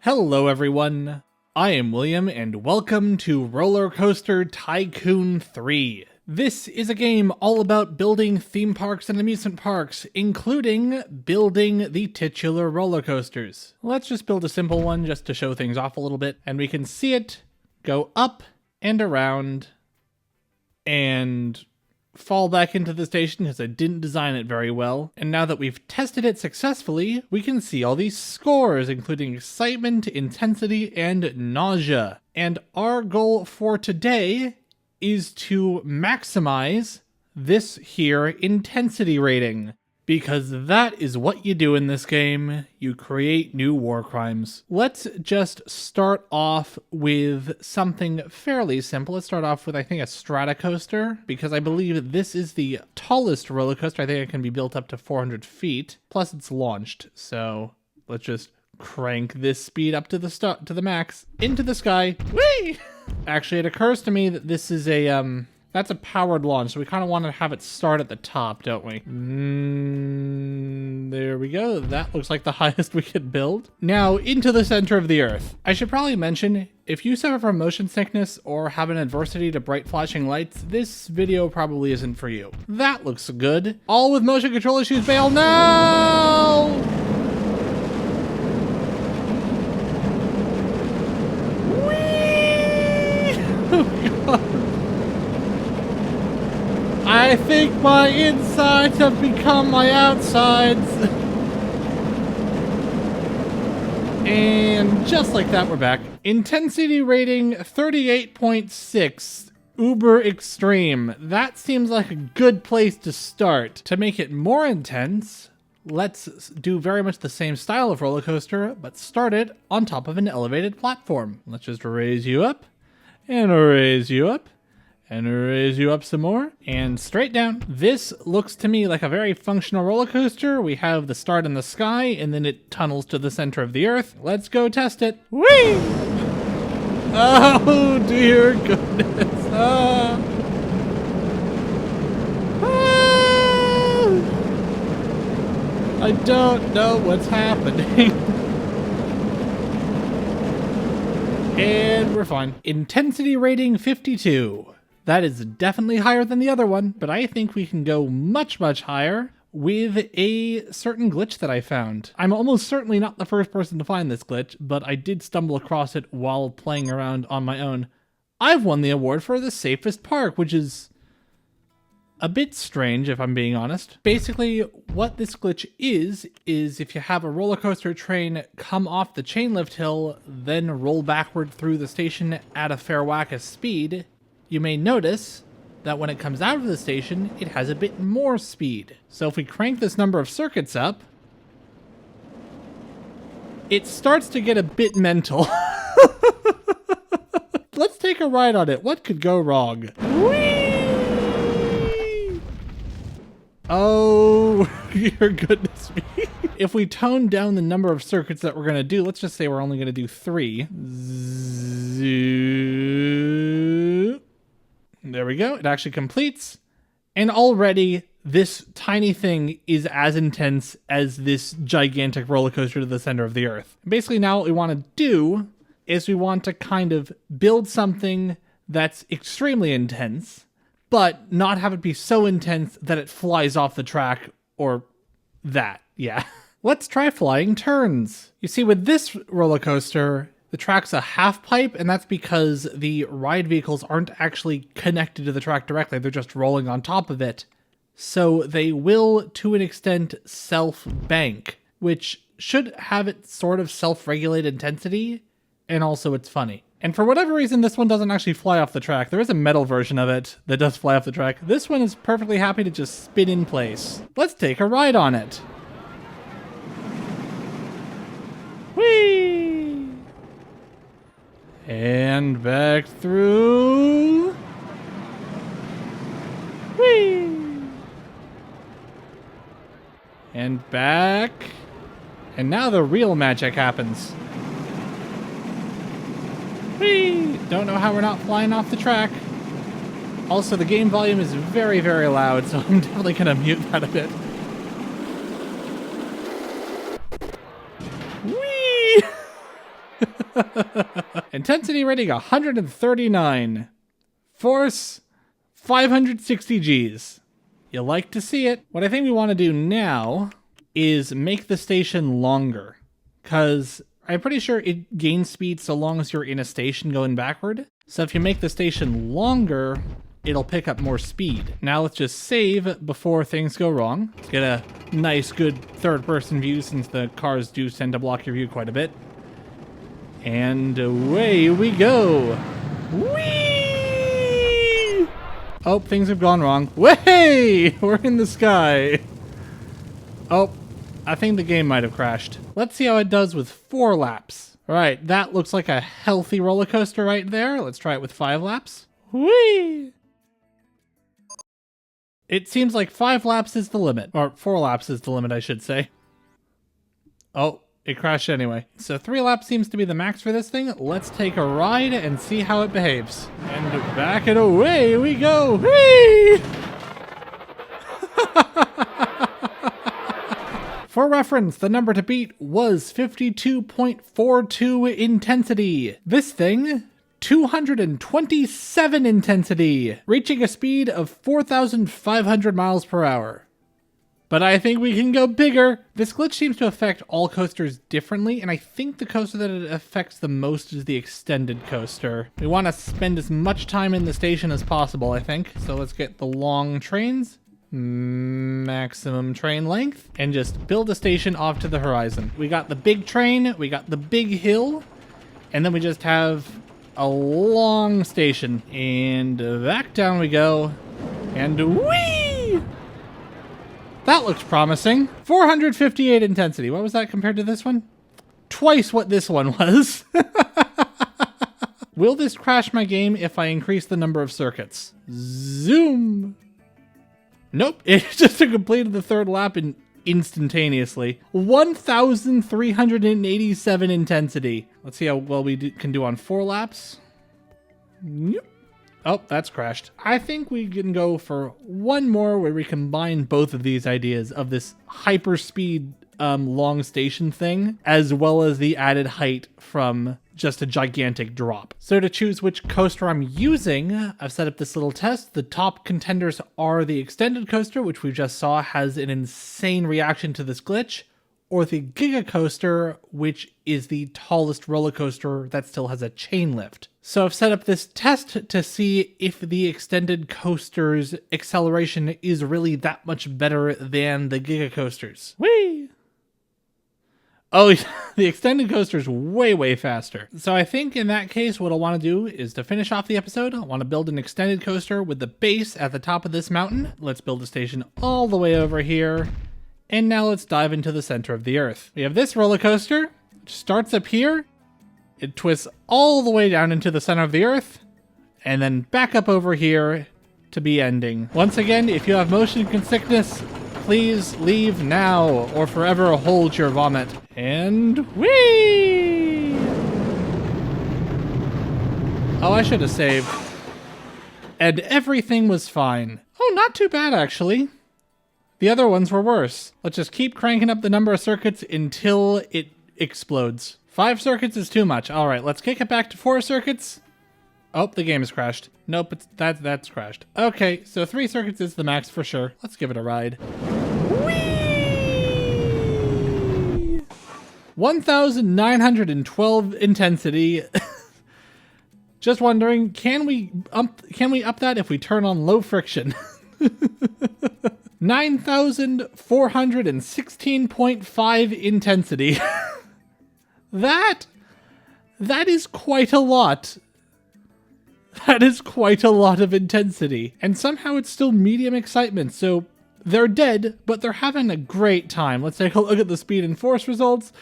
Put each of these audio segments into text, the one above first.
Hello everyone, I am William and welcome to Roller Coaster Tycoon 3. This is a game all about building theme parks and amusement parks, including building the titular roller coasters. Let's just build a simple one just to show things off a little bit, and we can see it go up and around and fall back into the station because I didn't design it very well. And now that we've tested it successfully, we can see all these scores, including excitement, intensity, and nausea. And our goal for today is to maximize this here intensity rating, because that is what you do in this game. You create new war crimes. Let's just start off with something fairly simple. Let's start off with, I think, a Stratocoaster, because I believe this is the tallest roller coaster. I think it can be built up to 400 feet. Plus, it's launched. So let's just crank this speed up to the max into the sky. Whee! Actually, it occurs to me that this is a that's a powered launch, so we kind of want to have it start at the top, don't we? There we go. That looks like the highest we could build. Now, into the center of the Earth. I should probably mention, if you suffer from motion sickness or have an adversity to bright flashing lights, this video probably isn't for you. That looks good. All with motion control issues fail now! Whee! Oh, God. I think my insides have become my outsides. And just like that, we're back. Intensity rating 38.6. Uber extreme. That seems like a good place to start. To make it more intense, let's do very much the same style of roller coaster, but start it on top of an elevated platform. Let's just raise you up, and raise you up, and raise you up some more, and straight down. This looks to me like a very functional roller coaster. We have the start in the sky, and then it tunnels to the center of the Earth. Let's go test it. Whee! Oh, dear goodness. I don't know what's happening. And we're fine. Intensity rating 52. That is definitely higher than the other one, but I think we can go much, much higher with a certain glitch that I found. I'm almost certainly not the first person to find this glitch, but I did stumble across it while playing around on my own. I've won the award for the safest park, which is a bit strange if I'm being honest. Basically, what this glitch is if you have a roller coaster train come off the chain lift hill, then roll backward through the station at a fair whack of speed, you may notice that when it comes out of the station, it has a bit more speed. So if we crank this number of circuits up, it starts to get a bit mental. Let's take a ride on it. What could go wrong? Whee! Oh, your goodness me. If we tone down the number of circuits that we're going to do, let's just say we're only going to do 3. Zoo. There we go. It actually completes. And already this tiny thing is as intense as this gigantic roller coaster to the center of the Earth. Basically now what we want to do is we want to kind of build something that's extremely intense, but not have it be so intense that it flies off the track or that. Yeah. Let's try flying turns. You see, with this roller coaster, the track's a half pipe, and that's because the ride vehicles aren't actually connected to the track directly. They're just rolling on top of it. So they will, to an extent, self-bank, which should have it sort of self-regulate intensity, and also it's funny. And for whatever reason, this one doesn't actually fly off the track. There is a metal version of it that does fly off the track. This one is perfectly happy to just spin in place. Let's take a ride on it. Whee! And back through. Whee! And back. And now the real magic happens. Whee! Don't know how we're not flying off the track. Also, the game volume is very, very loud, so I'm definitely gonna mute that a bit. Intensity rating 139. Force 560 Gs. You like to see it. What I think we want to do now is make the station longer, because I'm pretty sure it gains speed so long as you're in a station going backward. So if you make the station longer, it'll pick up more speed. Now let's just save before things go wrong. Let's get a nice, good third-person view, since the cars do tend to block your view quite a bit. And away we go. Whee! Oh, things have gone wrong. Way! We're in the sky. Oh, I think the game might have crashed. Let's see how it does with 4 laps. All right, that looks like a healthy roller coaster right there. Let's try it with 5 laps. Whee! It seems like 5 laps is the limit. Or 4 laps is the limit, I should say. Oh, it crashed anyway. So 3 laps seems to be the max for this thing. Let's take a ride and see how it behaves. And back and away we go. Whee! For reference, the number to beat was 52.42 intensity. This thing, 227 intensity, reaching a speed of 4,500 miles per hour. But I think we can go bigger. This glitch seems to affect all coasters differently, and I think the coaster that it affects the most is the extended coaster. We want to spend as much time in the station as possible, I think. So let's get the long trains. Maximum train length, and just build a station off to the horizon. We got the big train, we got the big hill, and then we just have a long station. And back down we go, and whee! That looks promising. 458 intensity. What was that compared to this one? Twice what this one was. Will this crash my game if I increase the number of circuits? Zoom! Nope, it just completed the 3rd lap instantaneously. 1,387 intensity. Let's see how well we can do on 4 laps. Yep. Oh, that's crashed. I think we can go for one more where we combine both of these ideas of this hyperspeed long station thing, as well as the added height from just a gigantic drop. So to choose which coaster I'm using, I've set up this little test. The top contenders are the extended coaster, which we just saw has an insane reaction to this glitch, or the Giga Coaster, which is the tallest roller coaster that still has a chain lift. So I've set up this test to see if the extended coaster's acceleration is really that much better than the Giga Coasters. Whee! Oh, the extended coaster is way, way faster. So I think in that case, what I'll want to do is to finish off the episode, I want to build an extended coaster with the base at the top of this mountain. Let's build a station all the way over here. And now let's dive into the center of the Earth. We have this roller coaster, which starts up here. It twists all the way down into the center of the Earth, and then back up over here to be ending. Once again, if you have motion sickness, please leave now or forever hold your vomit. And whee! Oh, I should have saved. And everything was fine. Oh, not too bad, actually. The other ones were worse. Let's just keep cranking up the number of circuits until it explodes. 5 circuits is too much. All right, let's kick it back to 4 circuits. Oh, the game has crashed. Nope, that's crashed. Okay, so 3 circuits is the max for sure. Let's give it a ride. Whee! 1,912 intensity. Just wondering, can we up that if we turn on low friction? 9,416.5 intensity. That is quite a lot. That is quite a lot of intensity. And somehow it's still medium excitement, so they're dead, but they're having a great time. Let's take a look at the speed and force results.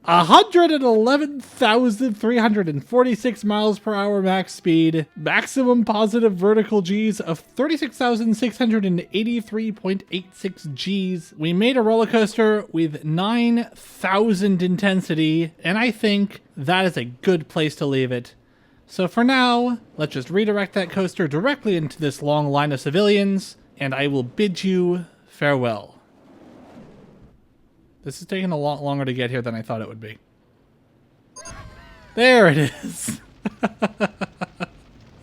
111,346 miles per hour max speed, maximum positive vertical Gs of 36,683.86 Gs. We made a roller coaster with 9,000 intensity, and I think that is a good place to leave it. So for now, let's just redirect that coaster directly into this long line of civilians, and I will bid you farewell. This is taking a lot longer to get here than I thought it would be. There it is.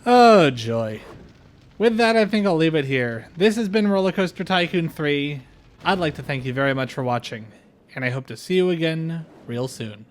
Oh, joy. With that, I think I'll leave it here. This has been Roller Coaster Tycoon 3. I'd like to thank you very much for watching, and I hope to see you again real soon.